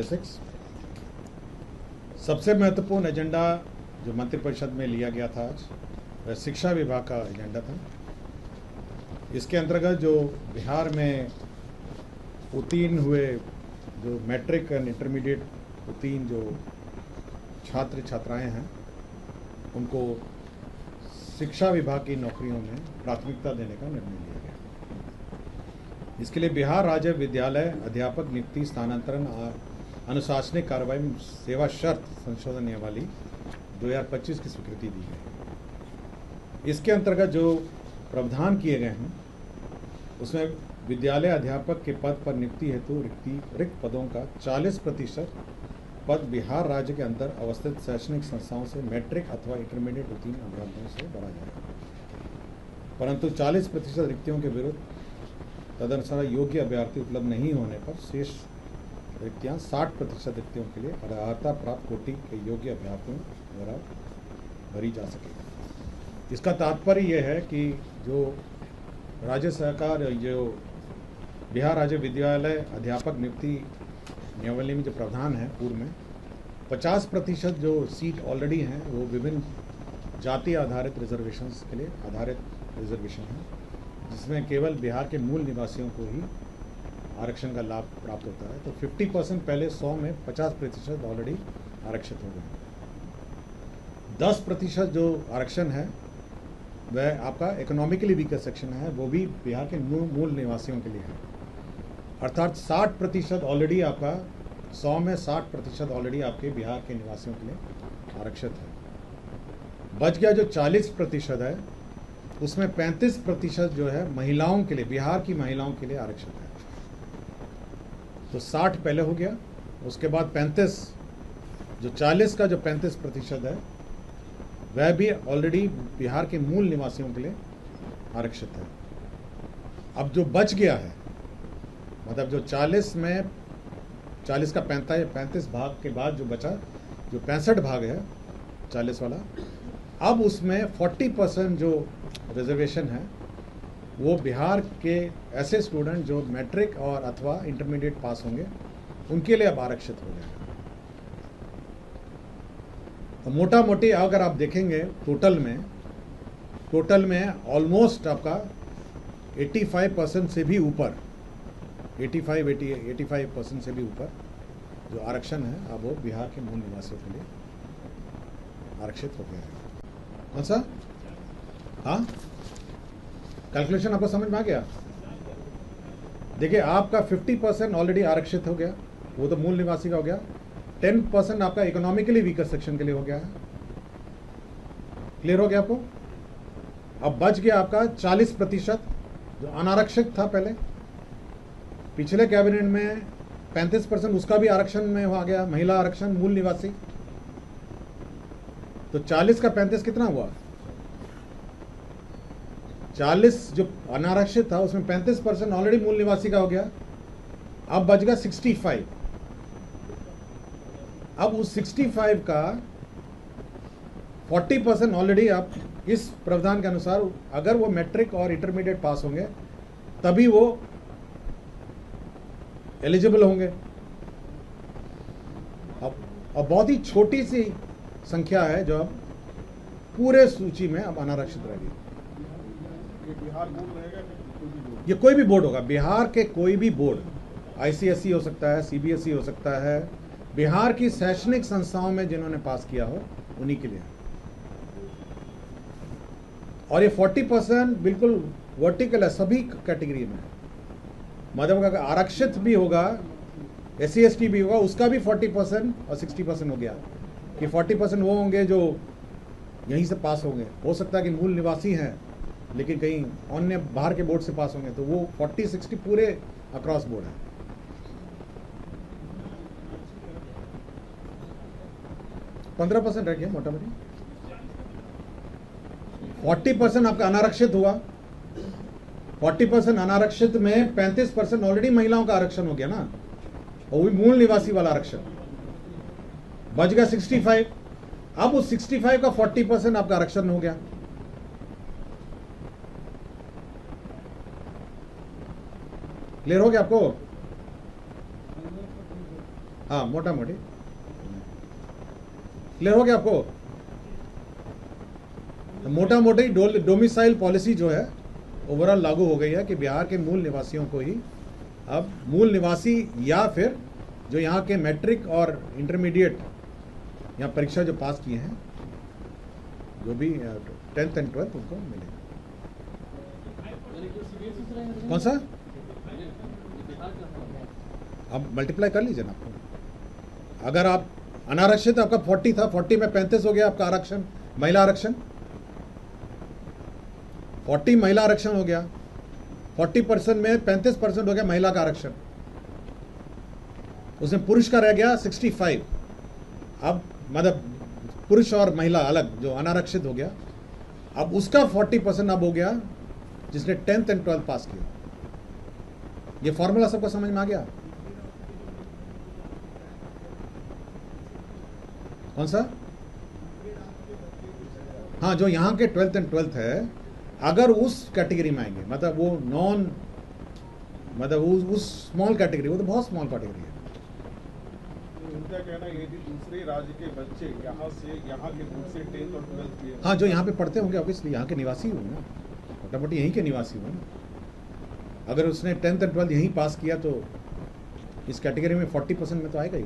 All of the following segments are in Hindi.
26। सबसे महत्वपूर्ण एजेंडा जो मंत्रिपरिषद में लिया गया था आज, वह शिक्षा विभाग का एजेंडा था। इसके अंतर्गत जो बिहार में उत्तीर्ण हुए, जो मैट्रिक एंड इंटरमीडिएट उत्तीर्ण जो छात्र छात्राएं हैं, उनको शिक्षा विभाग की नौकरियों में प्राथमिकता देने का निर्णय लिया गया। इसके लिए बिहार राज्य विद्यालय अध्यापक नियुक्ति स्थानांतरण अनुशासनिक कार्रवाई में सेवा शर्त संशोधन नियमावली 2025 की स्वीकृति दी गई। इसके अंतर्गत जो प्रावधान किए गए हैं, उसमें विद्यालय अध्यापक के पद पर नियुक्ति हेतु रिक्त पदों का 40% पद बिहार राज्य के अंदर अवस्थित शैक्षणिक संस्थाओं से मैट्रिक अथवा इंटरमीडिएट उत्तीर्ण अभ्यर्थियों से भरा जाएगा, परंतु 40% रिक्तियों के विरुद्ध तदनुसार योग्य अभ्यर्थी उपलब्ध नहीं होने पर शेष रिक्तियां 60% रिक्तियों के लिए अर्हता प्राप्त कोटि के योग्य अभ्यर्थियों द्वारा भरी जा सकेगी। इसका तात्पर्य यह है कि जो राज्य सरकार, जो बिहार राज्य विद्यालय अध्यापक नियुक्ति नियमावली में जो प्रावधान है, पूर्व में 50% जो सीट ऑलरेडी हैं वो विभिन्न जाति आधारित रिजर्वेशंस के लिए आधारित रिजर्वेशन है, जिसमें केवल बिहार के मूल निवासियों को ही आरक्षण का लाभ प्राप्त होता है। तो 50% पहले 100 में 50% ऑलरेडी आरक्षित हो गए। 10% जो आरक्षण है वह आपका इकोनॉमिकली वीकर सेक्शन है, वो भी बिहार के मूल निवासियों के लिए है। अर्थात 60% ऑलरेडी आपका 100 में 60% ऑलरेडी आपके बिहार के निवासियों के लिए आरक्षित है। बच गया जो 40% है, उसमें 35% जो है महिलाओं के लिए, बिहार की महिलाओं के लिए आरक्षित है। तो 60 पहले हो गया, उसके बाद 35, जो 40 का जो 35% है वह भी ऑलरेडी बिहार के मूल निवासियों के लिए आरक्षित है। अब जो बच गया है, मतलब जो 40 में 40 का 35 भाग के बाद जो बचा, जो 65 भाग है 40 वाला, अब उसमें 40% जो रिजर्वेशन है वो बिहार के ऐसे स्टूडेंट जो मैट्रिक और अथवा इंटरमीडिएट पास होंगे उनके लिए अब आरक्षित हो जाएगा। तो मोटा मोटी अगर आप देखेंगे टोटल में ऑलमोस्ट आपका 85% से भी ऊपर, 85% से भी ऊपर जो आरक्षण है अब वो बिहार के मूल निवासियों के लिए आरक्षित हो गया है। कौन सा? हाँ, कैलकुलेशन आपको समझ में आ गया? देखिए, आपका 50% ऑलरेडी आरक्षित हो गया, वो तो मूल निवासी का हो गया। 10% आपका इकोनॉमिकली वीकर सेक्शन के लिए हो गया है। क्लियर हो गया आपको? अब बच गया आपका 40% जो अनारक्षित था पहले। पिछले कैबिनेट में 35% उसका भी आरक्षण में आ गया, महिला आरक्षण, मूल निवासी। तो 40 का 35 कितना हुआ? 40 जो अनारक्षित था उसमें 35% ऑलरेडी मूल निवासी का हो गया। अब बच गया 65। अब उस 65 का 40% ऑलरेडी आप इस प्रावधान के अनुसार अगर वो मैट्रिक और इंटरमीडिएट पास होंगे तभी वो एलिजिबल होंगे। अब बहुत ही छोटी सी संख्या है जो अब पूरे सूची में अब अनारक्षित रहेगी। ये कोई भी बोर्ड होगा, बिहार के कोई भी बोर्ड, ICSE हो सकता है, CBSE हो सकता है, बिहार की शैक्षणिक संस्थाओं में जिन्होंने पास किया हो उन्हीं के लिए। और ये 40% बिल्कुल वर्टिकल है, सभी कैटेगरी में। मतलब अगर आरक्षित भी होगा, SC ST भी होगा, उसका भी 40% और 60% हो गया कि 40% वो होंगे जो यहीं से पास होंगे। हो सकता है कि मूल निवासी हैं लेकिन कहीं अन्य बाहर के बोर्ड से पास होंगे, तो वो 40-60 पूरे अक्रॉस बोर्ड है। %15 रह गया मोटा मोटी। 40% आपका अनारक्षित हुआ। 40% अनारक्षित में 35% ऑलरेडी महिलाओं का आरक्षण हो गया ना, और वो मूल निवासी वाला आरक्षण बच गया 65। अब उस 65 का 40% आपका आरक्षण हो गया। क्लियर हो गया आपको? हाँ मोटा मोटी क्लियर हो गया आपको। मोटा मोटी डोमिसाइल पॉलिसी जो है ओवरऑल लागू हो गई है कि बिहार के मूल निवासियों को ही अब मूल निवासी या फिर जो यहाँ के मैट्रिक और इंटरमीडिएट यहाँ परीक्षा जो पास किए हैं, जो भी 10th एंड 12th उनको मिलेगा। कौन सा? अब मल्टीप्लाई कर लीजिए ना आपको। अगर आप अनारक्षित आपका 40 था, 40 में 35 हो गया आपका आरक्षण, महिला आरक्षण 40 महिला आरक्षण हो गया, 40% में 35% हो गया महिला का आरक्षण, उसमें पुरुष का रह गया 65। अब मतलब पुरुष और महिला अलग जो अनारक्षित हो गया, अब उसका 40% अब हो गया जिसने 10th एंड 12th पास किया। ये फॉर्मूला सबको समझ में आ गया? कौन सा? हाँ, जो यहाँ के 12th एंड 12th है, अगर उस कैटेगरी में आएंगे, मतलब वो नॉन, मतलब उस स्मॉल कैटेगरी, वो तो बहुत स्मॉल कैटेगरी है। उनका कहना है यदि दूसरे राज्य के बच्चे यहाँ के बोर्ड से 10th और 12th किए, हाँ, जो यहाँ पे पढ़ते होंगे ऑब्वियसली यहाँ के निवासी होंगे ना, मोटा मोटी यहीं के निवासी होंगे ना। अगर उसने 10th एंड 12th यहीं पास किया तो इस कैटेगरी में 40% में तो आएगा ही।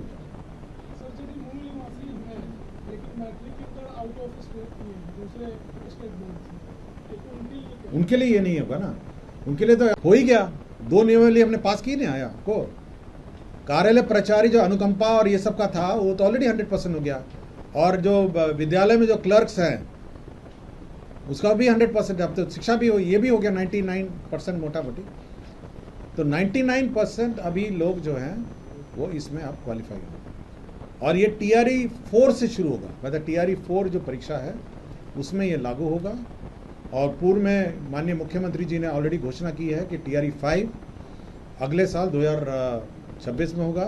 उनके लिए ये नहीं होगा ना, उनके लिए तो हो ही गया। 2 नियमावली हमने पास की नहीं आया को। कार्यालय प्राचार्य जो अनुकंपा और ये सब का था वो तो ऑलरेडी 100% हो गया, और जो विद्यालय में जो क्लर्क्स हैं उसका भी 100%। अब तो शिक्षा भी हो, ये भी हो गया 99% मोटा मोटी। तो 99% अभी लोग जो हैं वो इसमें अब क्वालिफाई हो, और ये TRE 4 से शुरू होगा, मतलब TRE 4 जो परीक्षा है उसमें ये लागू होगा। और पूर्व में माननीय मुख्यमंत्री जी ने ऑलरेडी घोषणा की है कि TRE 5 अगले साल 2026 में होगा,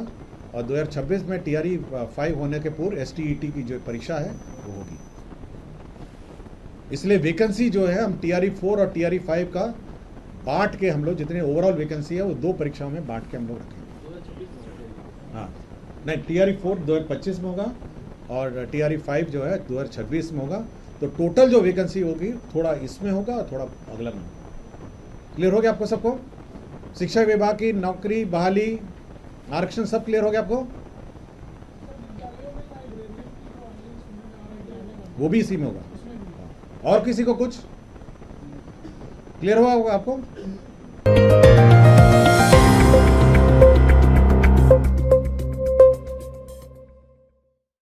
और 2026 में TRE 5 होने के पूर्व STET की जो परीक्षा है वो होगी। इसलिए वैकेंसी जो है हम TRE 4 और TRE 5 का बांट के, हम लोग जितने ओवरऑल वैकेंसी है वो 2 परीक्षाओं में बांट के हम लोग रखेंगे। हाँ, नहीं, TRE 4 2025 में होगा और TRE 5 जो है 2026 में होगा। तो टोटल जो वैकेंसी होगी थोड़ा इसमें होगा और थोड़ा अगला में होगा। क्लियर हो गया आपको सबको? शिक्षा विभाग की नौकरी, बहाली, आरक्षण सब क्लियर हो गया आपको? वो भी इसी में होगा। और किसी को कुछ क्लियर हुआ होगा आपको?